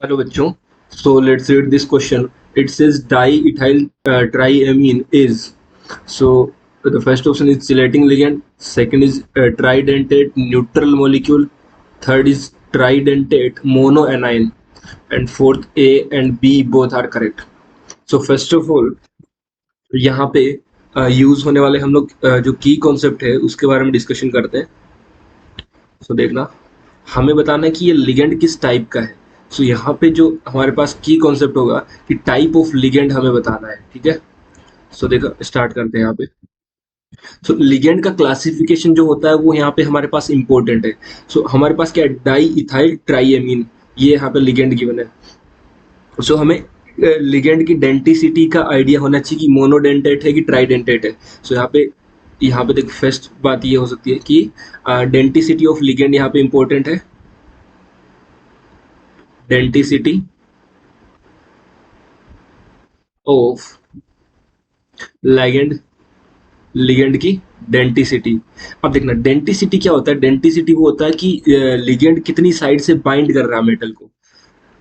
Hello बच्चों, so let's read this question. It says diethyl triamine is. So the first option is chelating ligand, second is tridentate neutral molecule, third is tridentate monoanion, and fourth A and B both are correct. So first of all यहाँ पे use होने वाले हम लोग जो की concept है उसके बारे में डिस्कशन करते हैं. सो देखना, हमें बताना है कि ये लिगेंड किस टाइप का है. सो यहाँ पे जो हमारे पास की कॉन्सेप्ट होगा कि टाइप ऑफ लिगेंड हमें बताना है. ठीक है, सो देखो स्टार्ट करते हैं यहाँ पे. सो लिगेंड का क्लासिफिकेशन जो होता है वो यहाँ पे हमारे पास इंपॉर्टेंट है. सो हमारे पास क्या है, डाई इथाइल ट्राइएमीन, ये यहाँ पे लिगेंड गिवन है. सो हमें लिगेंड की डेंटिसिटी का आइडिया होना चाहिए कि मोनोडेंटेट है कि ट्राइडेंटेट है. सो यहाँ पे देखो फर्स्ट बात ये हो सकती है कि डेंटिसिटी ऑफ लिगेंड यहाँ पे इंपॉर्टेंट है. डेंटिसिटी ऑफ लिगेंड, लिगेंड की डेंटिसिटी. अब देखना डेंटिसिटी क्या होता है. डेंटिसिटी वो होता है कि लिगेंड कितनी साइड से बाइंड कर रहा है मेटल को.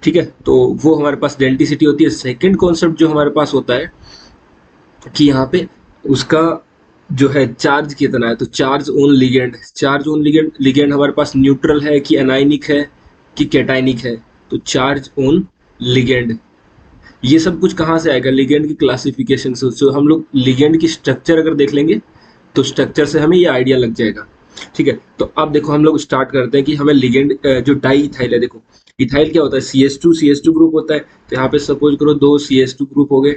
ठीक है, तो वो हमारे पास डेंटिसिटी होती है. सेकंड कॉन्सेप्ट जो हमारे पास होता है कि यहाँ पे उसका जो है चार्ज कितना है. तो charge on ligand, charge on ligand, ligand हमारे पास न्यूट्रल है कि एनाइनिक है कि कैटाइनिक है. तो चार्ज ऑन लिगेंड, ये सब कुछ कहाँ से आएगा, लिगेंड की क्लासिफिकेशन से. तो हम लोग लिगेंड की स्ट्रक्चर अगर देख लेंगे तो स्ट्रक्चर से हमें ये आइडिया लग जाएगा. ठीक है, तो अब देखो हम लोग स्टार्ट करते हैं कि हमें लिगेंड जो डाई इथाइल है. देखो इथाइल क्या होता है, CH2 ग्रुप होता है. तो यहाँ पे सपोज करो दो CH2 ग्रुप हो गए.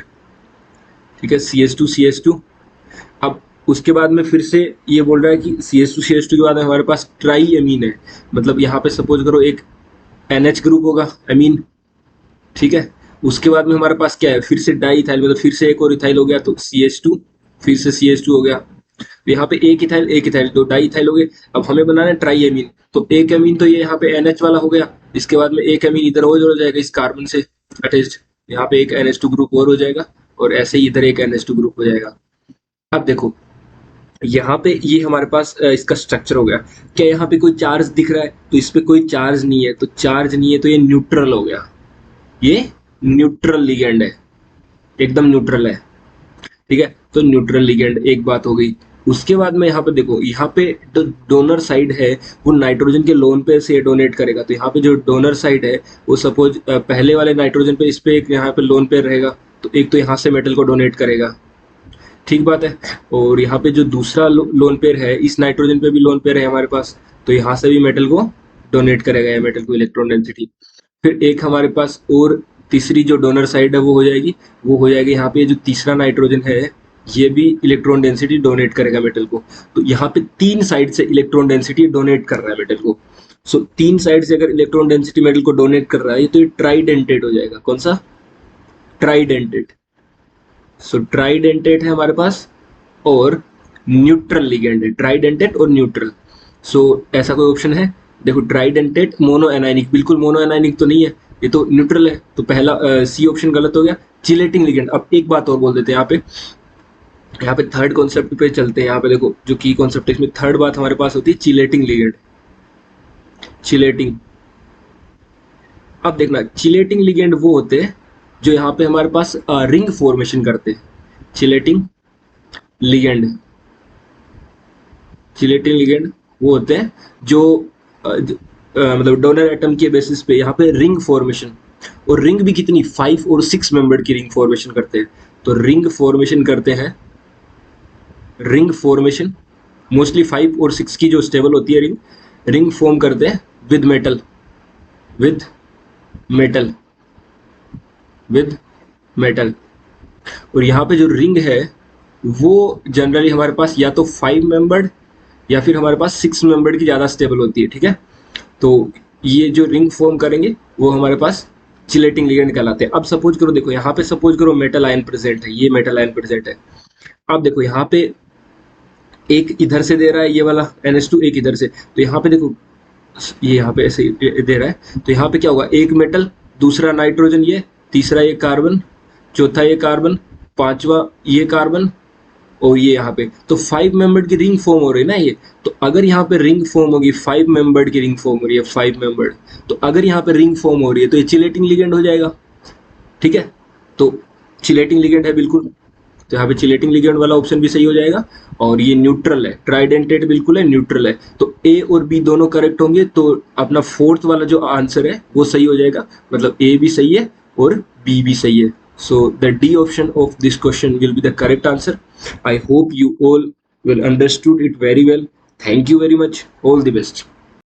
ठीक है, CH2. अब उसके बाद में फिर से ये बोल रहा है कि CH2 के बाद में हमारे पास ट्राई एमीन है. मतलब यहाँ पे सपोज करो एक NH ग्रुप होगा, एमीन. ठीक है, उसके बाद में हमारे पास क्या है, फिर से डाई इथाइल, मतलब फिर से एक और इथाइल हो गया. तो CH2, फिर से CH2 हो गया. तो यहाँ पे एक इथाइल, तो डाई इथाइल हो गए. अब हमें बनाना है ट्राई एमीन. तो एक एमीन तो ये यहाँ पे NH वाला हो गया. इसके बाद में एक एमीन इधर और हो जाएगा इस कार्बन से अटैच्ड. यहाँ पे एक NH2 ग्रुप और हो जाएगा, और ऐसे ही इधर एक NH2 ग्रुप हो जाएगा. अब देखो यहाँ पे ये हमारे पास इसका स्ट्रक्चर हो गया. क्या यहाँ पे कोई चार्ज दिख रहा है, तो इस पे कोई चार्ज नहीं है. तो चार्ज नहीं है तो ये न्यूट्रल हो गया. ये न्यूट्रल लिगेंड है, एकदम न्यूट्रल है. ठीक है, तो न्यूट्रल लिगेंड एक बात हो गई. उसके बाद में यहाँ पे देखो, यहाँ पे जो डोनर साइड है वो नाइट्रोजन के लोन पे से डोनेट करेगा. तो यहाँ पे जो डोनर साइड है वो सपोज पहले वाले नाइट्रोजन पे इस पे एक यहाँ पे लोन पेयर रहेगा. तो एक तो यहाँ से मेटल को डोनेट करेगा. ठीक बात है. और यहाँ पे जो दूसरा लोन पेयर है, इस नाइट्रोजन पे भी लोन पेयर है हमारे पास. तो यहाँ से भी मेटल को डोनेट करेगा ये मेटल को इलेक्ट्रॉन डेंसिटी. फिर एक हमारे पास और तीसरी जो डोनर साइड है वो हो जाएगी. वो हो जाएगी यहाँ पे जो तीसरा नाइट्रोजन है, ये भी इलेक्ट्रॉन डेंसिटी डोनेट करेगा मेटल को. तो यहाँ पे तीन साइड से इलेक्ट्रॉन डेंसिटी डोनेट कर रहा है मेटल को. सो तीन साइड से अगर इलेक्ट्रॉन डेंसिटी मेटल को डोनेट कर रहा है तो ये ट्राइडेंटेट हो जाएगा. कौन सा, ट्राइडेंटेट. सो ट्राइडेंटेट है हमारे पास, और न्यूट्रल लिगेंड है. ट्राइडेंटेट और न्यूट्रल. सो ऐसा कोई ऑप्शन है. देखो ट्राइडेंटेट मोनो एनाइनिक, बिल्कुल मोनो एनाइनिक तो नहीं है, ये तो न्यूट्रल है. तो पहला सी ऑप्शन गलत हो गया. Chelating ligand. अब एक बात और बोल देते हैं यहाँ पे, यहाँ पे थर्ड कॉन्सेप्ट पे चलते हैं. यहाँ पे देखो जो की कॉन्सेप्ट है इसमें थर्ड बात हमारे पास होती है चिलेटिंग लिगेंड. चिलेटिंग. अब देखना चिलेटिंग लिगेंड वो होते हैं जो यहाँ पे हमारे पास रिंग फॉर्मेशन करते हैं. चिलेटिंग लिगेंड, चिलेटिंग लिगेंड वो होते हैं जो मतलब डोनर एटम के बेसिस पे यहाँ पे रिंग फॉर्मेशन. और रिंग भी कितनी, 5 और 6 मेंबर की रिंग फॉर्मेशन करते हैं. तो रिंग फॉर्मेशन करते हैं, रिंग फॉर्मेशन मोस्टली 5 और 6 की जो स्टेबल होती है रिंग, रिंग फॉर्म करते हैं with metal, with metal, with metal. और यहाँ पे जो रिंग है वो जनरली हमारे पास या तो 5 मेंबर्ड या फिर हमारे पास 6 मेंबर्ड की ज़्यादा स्टेबल होती है. ठीक है, तो ये जो रिंग फॉर्म करेंगे वो हमारे पास चिलेटिंग लिगेंड कहलाते हैं. अब सपोज करो, देखो यहाँ पे सपोज करो मेटल आयन प्रेजेंट है, ये मेटल आयन प्रेजेंट है. अब देखो यहाँ पे एक इधर से दे रहा है ये वाला NH2, एक इधर से. तो यहाँ पे देखो ये यहाँ पे ऐसे दे रहा है. तो यहाँ पे क्या होगा, एक मेटल, दूसरा नाइट्रोजन, ये तीसरा ये कार्बन, चौथा ये कार्बन, पांचवा ये कार्बन, और ये यहाँ पे, तो 5 मेंबर्ड की रिंग फॉर्म हो रही है ना ये। तो अगर यहाँ पे रिंग फॉर्म होगी, 5 मेंबर्ड की रिंग फॉर्म हो रही है, 5 मेंबर्ड, तो अगर यहाँ पे रिंग फॉर्म हो रही है तो ये चिलेटिंग लिगेंड हो जाएगा। ठीक है, तो चिलेटिंग लिगेंड है बिल्कुल, तो यहाँ पे चिलेटिंग लिगेंड वाला ऑप्शन भी सही हो जाएगा। और ये न्यूट्रल है, ट्राइडेंटेट बिल्कुल है, न्यूट्रल है, तो ए और बी दोनों करेक्ट होंगे, तो अपना फोर्थ वाला जो आंसर है वो सही हो जाएगा, मतलब ए भी सही है और बी भी सही है। So the D option of this question will be the correct answer. I hope you all will understood it very well. Thank you very much. All the best.